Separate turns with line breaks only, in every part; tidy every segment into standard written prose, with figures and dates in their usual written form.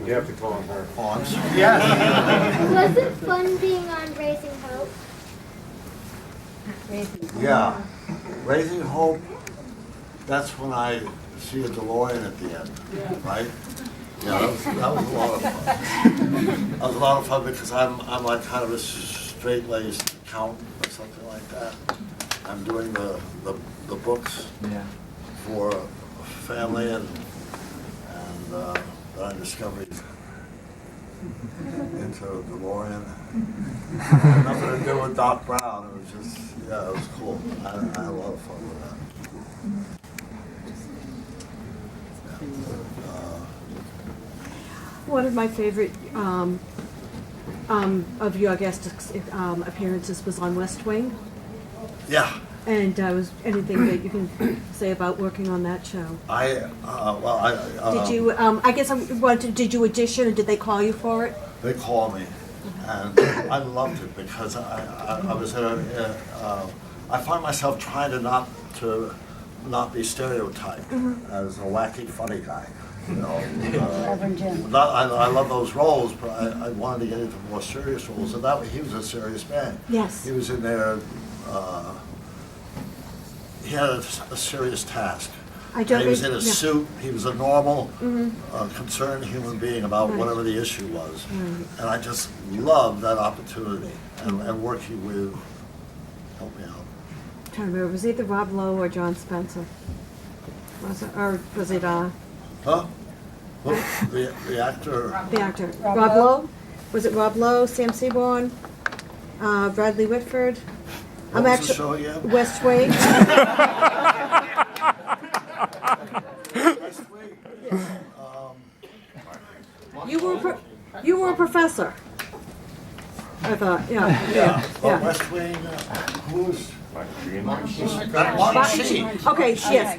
You have to call on her.
Oh, yes.
Was it fun being on Raising Hope?
Yeah. Raising Hope, that's when I see a DeLorean at the end, right? Yeah, that was a lot of fun. That was a lot of fun because I'm like kind of a straight-laced accountant or something like that. I'm doing the books for a family and that I discovered into DeLorean. Had nothing to do with Doc Brown. It was just, yeah, it was cool. I had a lot of fun with that.
One of my favorite of your guest appearances was on West Wing.
Yeah.
And was anything that you can say about working on that show?
Did
Did you? I guess did you audition, or did they call you for it?
They called me, and I loved it because I was I find myself trying to not be stereotyped as a wacky, funny guy. You know,
Reverend Jim.
I love those roles, but I wanted to get into more serious roles, and he was a serious man.
Yes.
He was in there. He had a serious task. He was in a suit. He was a normal, concerned human being about whatever the issue was, and I just loved that opportunity and working with. Help me out.
I'm trying to remember, was it either Rob Lowe or John Spencer? Was it, or was it
Huh? Well, the actor.
the actor?
Rob
Rob
Lowe?
Lowe? Was it Rob Lowe, Sam Seaborn, Bradley Whitford?
What was the show again?
West Wing.
West Wing.
You were a professor. I thought,
Well, West Wing. Who's Martin Sheen?
Okay, yes.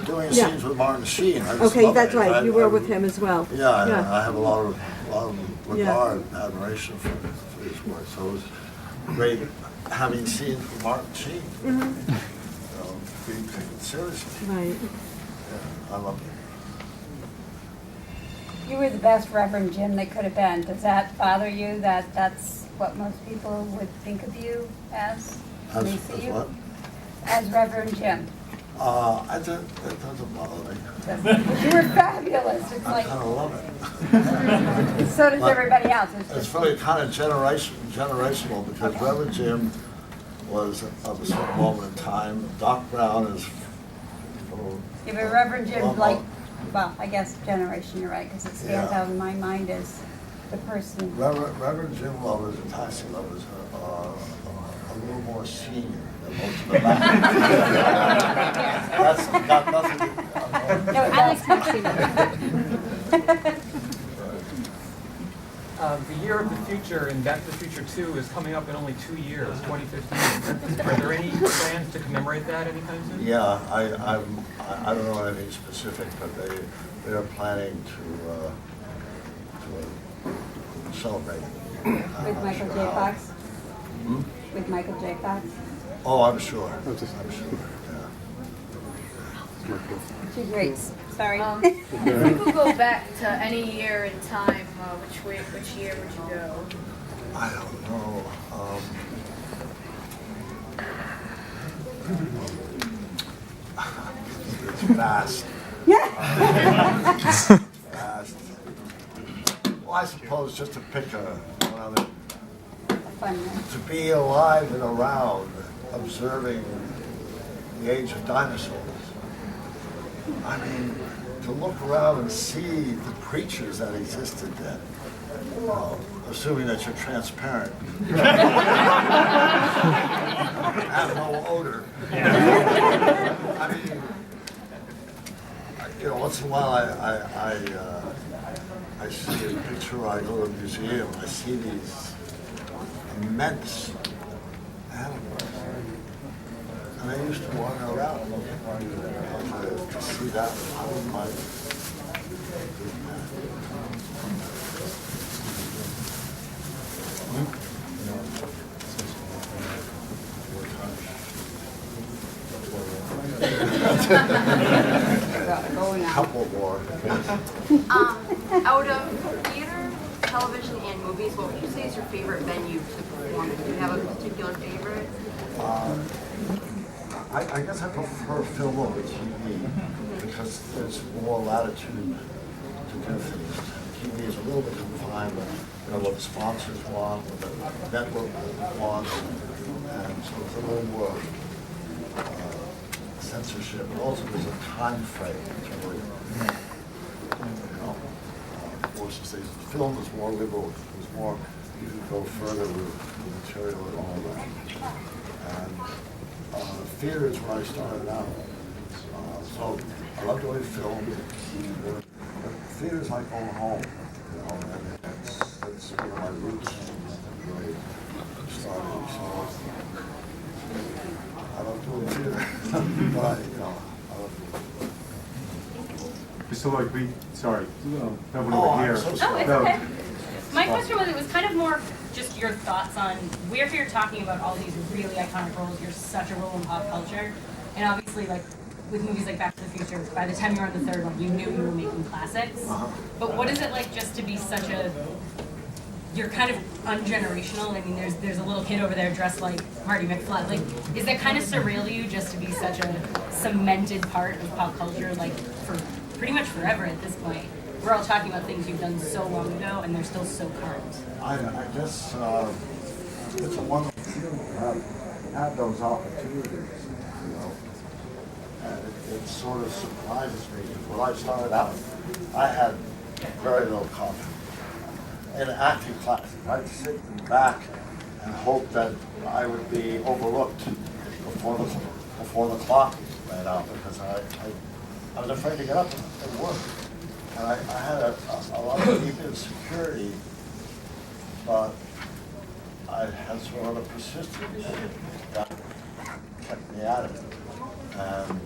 Doing scenes with Martin Sheen. I just
Okay,
love
that's
it.
right. You were with him as well.
Yeah, I have a lot of regard and admiration for his work. So it was great having scenes with Martin Sheen. Being taken seriously.
Right.
Yeah, I love it.
You were the best Reverend Jim they could have been. Does that bother you that that's what most people would think of you as? when they see you?
What?
As Reverend Jim.
It doesn't bother me.
You were fabulous. It's
I
like,
kind of love it.
so does
But
everybody else.
It's really kind of generational because Reverend Jim was of a certain moment in time. Doc Brown is.
Yeah, but Reverend Jim, like, well, I guess generation, you're right, because it stands out in my mind as the person.
Reverend Jim Lovers and Taxi Lovers are a little more senior than most of them. That's got nothing to
No, I like Taxi.
The year of the future in Back to the Future 2 is coming up in only 2 years, 2015. Are there any plans to commemorate that anytime soon?
Yeah, I don't know anything specific, but they are planning to celebrate.
With Michael J. Fox? With Michael J. Fox?
Oh, I'm sure. I'm sure. Yeah.
Two greats. Sorry.
If you could go back to any year in time, which year would you go?
I don't know. It's fast. Fast. Well, I suppose just to pick another,
Fun one.
to be alive and around, observing the age of dinosaurs. I mean, to look around and see the creatures that existed then, assuming that you're transparent. Have no odor. I mean, once in a while I see a picture, I go to a museum, I see these immense animals. And I used to wander around looking to see that. How am I doing that? Couple more.
Out of theater, television, and movies, what would you say is your favorite venue to perform in? Do you have a particular favorite?
I guess I prefer film over TV because there's more latitude to do things. TV is a little bit confined with, what the sponsors want, what the network wants, and so it's a little more censorship. But also there's a time frame to really, forces things. Film is more liberal. There's more, you can go further with the material and all that. And theater is where I started out. So I love doing film. But theater is like going home, and that's where my roots really started. So I love doing theater, but I love doing
Mr. Lloyd, sorry, that one
Oh,
over here.
I'm so
Oh,
sorry.
it's
No.
okay. My question was, it was kind of more just your thoughts on, we're here talking about all these really iconic roles. You're such a role in pop culture. And obviously, like, with movies like Back to the Future, by the time you were on the third one, you knew you were making classics. But what is it like just to be such a, you're kind of ungenerational. I mean, there's a little kid over there dressed like Marty McFly. Like, is that kind of surreal to you just to be such a cemented part of pop culture, like, for pretty much forever at this point? We're all talking about things you've done so long ago, and they're still so current.
I guess it's a wonderful feeling to have those opportunities, and it sort of surprises me. When I started out, I had very little confidence. In acting classes, I'd sit in the back and hope that I would be overlooked before the clock ran out because I was afraid to get up and work. And I had a lot of deep insecurity, but I had sort of a persistence that kept me at it. And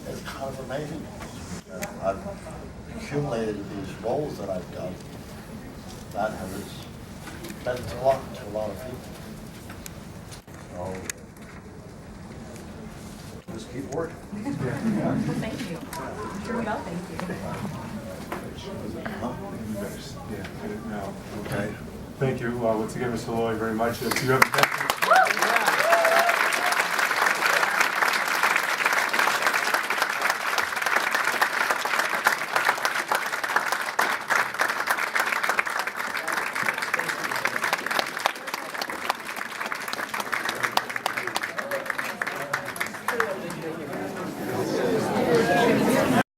it's kind of amazing. I've accumulated these roles that I've done that has meant a lot to a lot of people. So just keep working.
Thank you. Sure we all thank you.
Yeah, no.
Okay.
Thank you, once again, Mr. Lloyd, very much. Do you have a